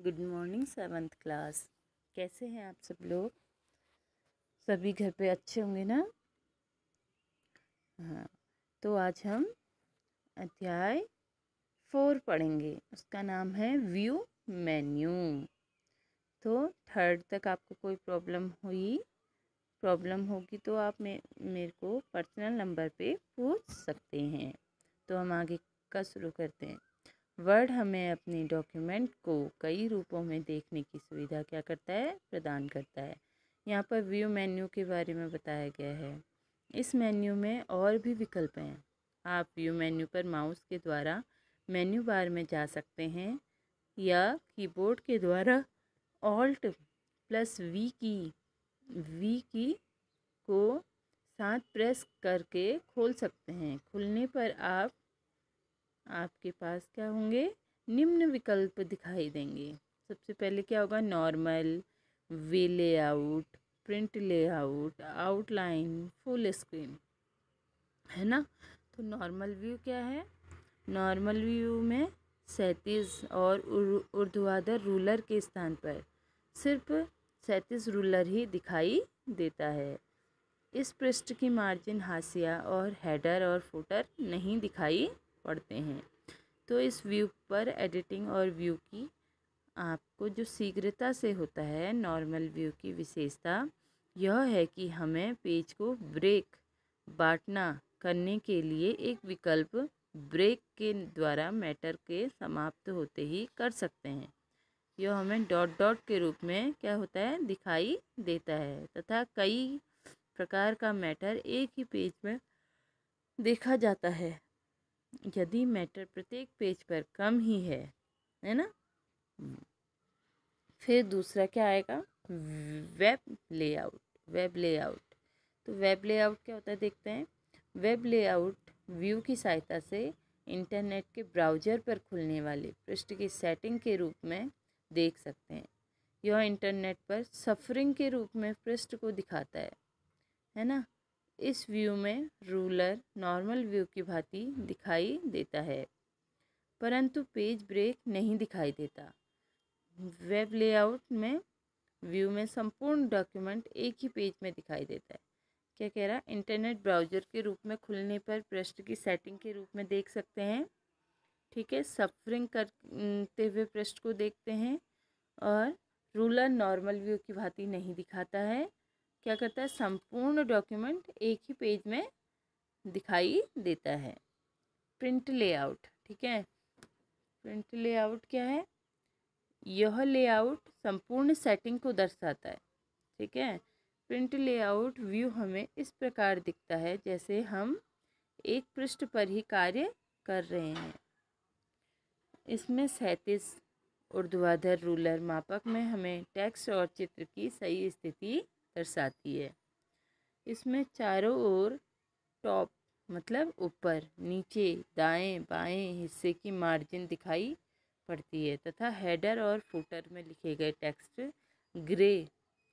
Good morning 7th class. कैसे हैं आप सब लोग? सभी घर पे अच्छे होंगे ना? हाँ, तो आज हम अध्याय 4 पढ़ेंगे। उसका नाम है व्यू मेन्यू। तो 3rd तक आपको कोई प्रॉब्लम होगी तो आप मेरे को पर्सनल नंबर पे पूछ सकते हैं। तो हम आगे का शुरू करते हैं। वर्ड हमें अपने डॉक्यूमेंट को कई रूपों में देखने की सुविधा क्या करता है? प्रदान करता है। यहाँ पर व्यू मेन्यू के बारे में बताया गया है। इस मेन्यू में और भी विकल्प हैं। आप व्यू मेन्यू पर माउस के द्वारा मेन्यू बार में जा सकते हैं या कीबोर्ड के द्वारा ऑल्ट प्लस वी की को साथ प्रेस करके खोल सकते हैं। खुलने पर आपके पास क्या होंगे? निम्न विकल्प दिखाई देंगे। सबसे पहले क्या होगा? Normal, web layout, print layout, outline, full screen, है ना? तो नॉर्मल व्यू क्या है? नॉर्मल व्यू में 37 और ऊर्ध्वाधर रूलर के स्थान पर सिर्फ 37 रूलर ही दिखाई देता है। इस पृष्ठ की मार्जिन, हाशिया और हेडर और फुटर नहीं दिखाई पड़ते हैं। तो इस व्यू पर एडिटिंग और व्यू की आपको जो शीघ्रता से होता है, नॉर्मल व्यू की विशेषता यह है कि हमें पेज को बांटना करने के लिए एक विकल्प ब्रेक के द्वारा मैटर के समाप्त होते ही कर सकते हैं। यह हमें डॉट डॉट के रूप में क्या होता है? दिखाई देता है तथा कई प्रकार का मैटर एक ही पेज में देखा जाता है यदि मैटर प्रत्येक पेज पर कम ही है ना? फिर दूसरा क्या आएगा? Web layout. तो वेब लेआउट क्या होता है देखते हैं। वेब लेआउट व्यू की सहायता से इंटरनेट के ब्राउज़र पर खुलने वाले पृष्ठ की सेटिंग के रूप में देख सकते हैं। यह इंटरनेट पर सफरिंग के रूप में पृष्ठ को दिखाता है ना? इस व्यू में रूलर नॉर्मल व्यू की भांति दिखाई देता है, परंतु पेज ब्रेक नहीं दिखाई देता। वेब लेआउट में व्यू में संपूर्ण डॉक्यूमेंट एक ही पेज में दिखाई देता है। क्या कह रहा है? इंटरनेट ब्राउज़र के रूप में खुलने पर पृष्ठ की सेटिंग के रूप में देख सकते हैं। ठीक है, सफरिंग करते हुए पृष्ठ को देखते हैं। और रूलर नॉर्मल व्यू की भांति नहीं दिखाता है। क्या करता है? संपूर्ण डॉक्यूमेंट एक ही पेज में दिखाई देता है। प्रिंट लेआउट, ठीक है। प्रिंट लेआउट क्या है? यह लेआउट संपूर्ण सेटिंग को दर्शाता है। ठीक है। प्रिंट लेआउट व्यू हमें इस प्रकार दिखता है जैसे हम एक पृष्ठ पर ही कार्य कर रहे हैं। इसमें 37 ऊर्ध्वाधर रूलर मापक में हमें टेक्स्ट और चित्र की सही स्थिति दर्शाती है। इसमें चारों ओर टॉप मतलब ऊपर, नीचे, दाएं बाएं हिस्से की मार्जिन दिखाई पड़ती है तथा हेडर और फुटर में लिखे गए टेक्स्ट ग्रे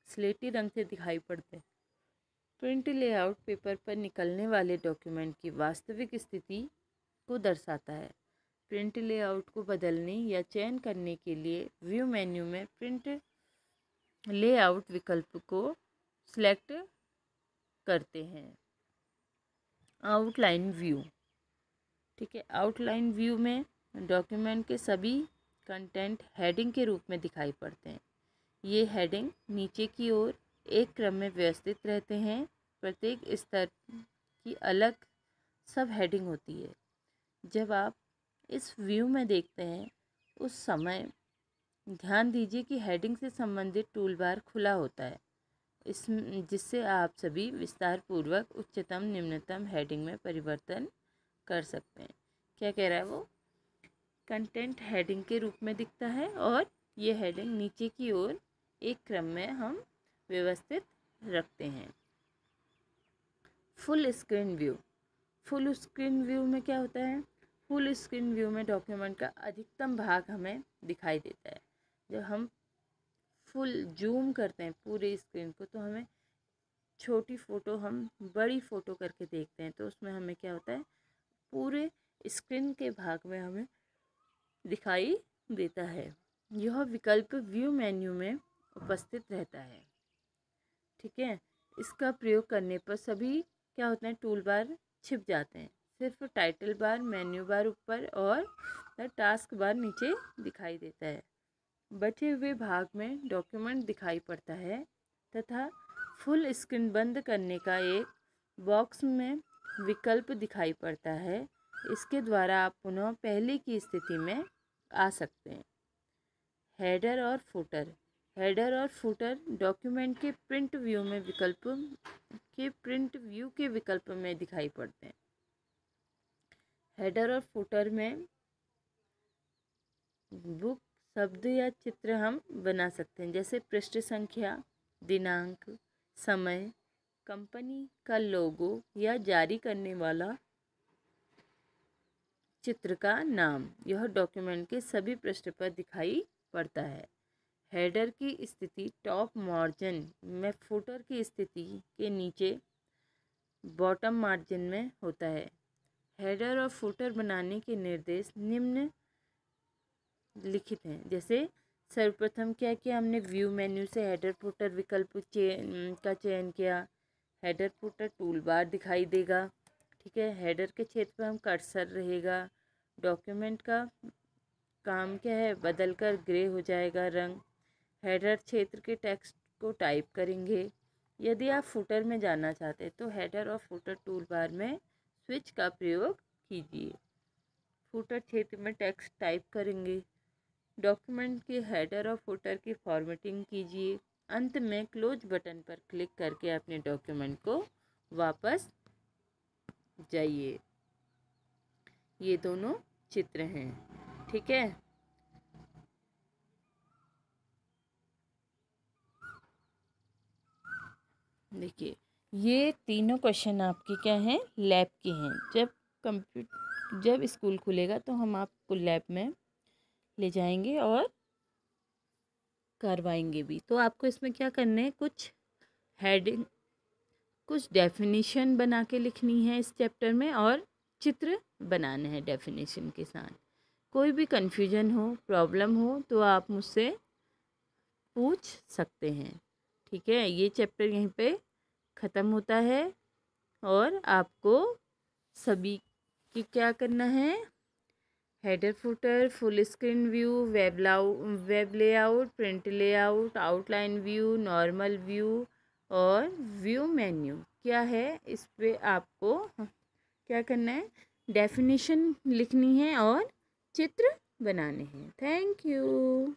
स्लेटी रंग से दिखाई पड़ते हैं। प्रिंट लेआउट पेपर पर निकलने वाले डॉक्यूमेंट की वास्तविक स्थिति को दर्शाता है। प्रिंट लेआउट को बदलने या चयन करने के लिए व्यू मेन्यू में प्रिंट लेआउट विकल्प को सिलेक्ट करते हैं। आउटलाइन व्यू, ठीक है। आउटलाइन व्यू में डॉक्यूमेंट के सभी कंटेंट हेडिंग के रूप में दिखाई पड़ते हैं। ये हेडिंग नीचे की ओर एक क्रम में व्यवस्थित रहते हैं। प्रत्येक स्तर की अलग सब हेडिंग होती है। जब आप इस व्यू में देखते हैं उस समय ध्यान दीजिए कि हेडिंग से संबंधित टूलबार खुला होता है, इस जिससे आप सभी विस्तार पूर्वक उच्चतम निम्नतम हेडिंग में परिवर्तन कर सकते हैं। क्या कह रहा है वो? कंटेंट हेडिंग के रूप में दिखता है और ये हेडिंग नीचे की ओर एक क्रम में हम व्यवस्थित रखते हैं। Full screen view. Full screen view में क्या होता है? फुल स्क्रीन व्यू में डॉक्यूमेंट का अधिकतम भाग हमें दिखाई देता है। जब हम फुल जूम करते हैं पूरे स्क्रीन को तो हमें छोटी फ़ोटो हम बड़ी फ़ोटो करके देखते हैं तो उसमें हमें क्या होता है? पूरे स्क्रीन के भाग में हमें दिखाई देता है। यह विकल्प व्यू मेन्यू में उपस्थित रहता है। ठीक है, इसका प्रयोग करने पर सभी क्या होते हैं, टूल बार छिप जाते हैं। सिर्फ टाइटल बार, मेन्यू बार ऊपर और टास्क बार नीचे दिखाई देता है। बचे हुए भाग में डॉक्यूमेंट दिखाई पड़ता है तथा फुल स्क्रीन बंद करने का एक बॉक्स में विकल्प दिखाई पड़ता है। इसके द्वारा आप पुनः पहले की स्थिति में आ सकते हैं। हेडर और फुटर। हेडर और फुटर डॉक्यूमेंट के प्रिंट व्यू के विकल्प में दिखाई पड़ते हैं। हेडर और फुटर में बुक शब्द या चित्र हम बना सकते हैं, जैसे पृष्ठ संख्या, दिनांक, समय, कंपनी का लोगो या जारी करने वाला चित्र का नाम। यह डॉक्यूमेंट के सभी पृष्ठ पर दिखाई पड़ता है। हेडर की स्थिति टॉप मार्जिन में, फुटर की स्थिति के नीचे बॉटम मार्जिन में होता है। हेडर और फुटर बनाने के निर्देश निम्न लिखित हैं। जैसे सर्वप्रथम क्या किया हमने, व्यू मेन्यू से हेडर फुटर विकल्प का चयन किया। हेडर फुटर टूल बार दिखाई देगा। ठीक है, हेडर के क्षेत्र पर हम कर्सर रहेगा। डॉक्यूमेंट का काम क्या है, बदल कर ग्रे हो जाएगा रंग। हेडर क्षेत्र के टेक्स्ट को टाइप करेंगे। यदि आप फुटर में जाना चाहते हैं तो हेडर और फुटर टूल बार में स्विच का प्रयोग कीजिए। फुटर क्षेत्र में टेक्स्ट टाइप करेंगे। डॉक्यूमेंट के हेडर और फुटर की फॉर्मेटिंग कीजिए। अंत में क्लोज बटन पर क्लिक करके अपने डॉक्यूमेंट को वापस जाइए। ये दोनों चित्र हैं। ठीक है, देखिए ये तीनों क्वेश्चन आपके क्या हैं, लैब के हैं। जब स्कूल खुलेगा तो हम आपको लैब में ले जाएंगे और करवाएंगे भी। तो आपको इसमें क्या करना है, कुछ हेडिंग, कुछ डेफिनेशन बना के लिखनी है इस चैप्टर में और चित्र बनाने हैं डेफिनेशन के साथ। कोई भी कन्फ्यूजन हो, प्रॉब्लम हो तो आप मुझसे पूछ सकते हैं। ठीक है, ये चैप्टर यहीं पे ख़त्म होता है और आपको सभी की क्या करना है, header footer, full screen view, web layout, print layout, outline view, normal view और व्यू मेन्यू क्या है, इस पे आपको क्या करना है, डेफिनेशन लिखनी है और चित्र बनाने हैं। Thank you.